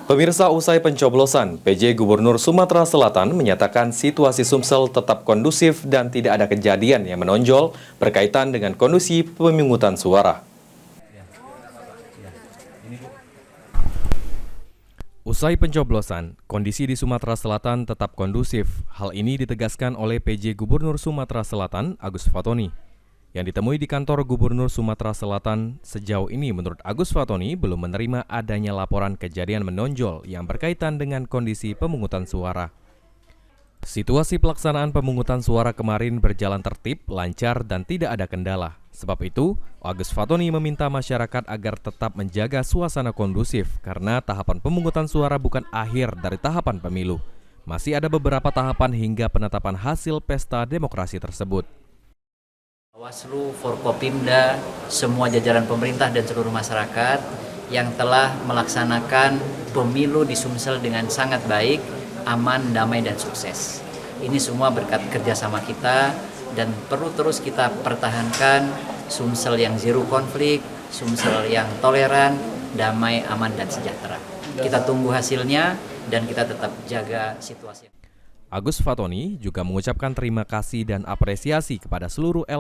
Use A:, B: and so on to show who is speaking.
A: Pemirsa, usai pencoblosan, PJ Gubernur Sumatera Selatan menyatakan situasi Sumsel tetap kondusif dan tidak ada kejadian yang menonjol berkaitan dengan kondisi pemungutan suara. Usai pencoblosan, kondisi di Sumatera Selatan tetap kondusif. Hal ini ditegaskan oleh PJ Gubernur Sumatera Selatan, Agus Fatoni. Yang ditemui di kantor Gubernur Sumatera Selatan, sejauh ini menurut Agus Fatoni belum menerima adanya laporan kejadian menonjol yang berkaitan dengan kondisi pemungutan suara. Situasi pelaksanaan pemungutan suara kemarin berjalan tertib, lancar, dan tidak ada kendala. Sebab itu, Agus Fatoni meminta masyarakat agar tetap menjaga suasana kondusif karena tahapan pemungutan suara bukan akhir dari tahapan pemilu. Masih ada beberapa tahapan hingga penetapan hasil pesta demokrasi tersebut.
B: Bawaslu, Forkopimda, semua jajaran pemerintah dan seluruh masyarakat yang telah melaksanakan pemilu di Sumsel dengan sangat baik, aman, damai, dan sukses. Ini semua berkat kerjasama kita dan perlu terus kita pertahankan Sumsel yang zero konflik, Sumsel yang toleran, damai, aman, dan sejahtera. Kita tunggu hasilnya dan kita tetap jaga situasi.
A: Agus Fatoni juga mengucapkan terima kasih dan apresiasi kepada seluruh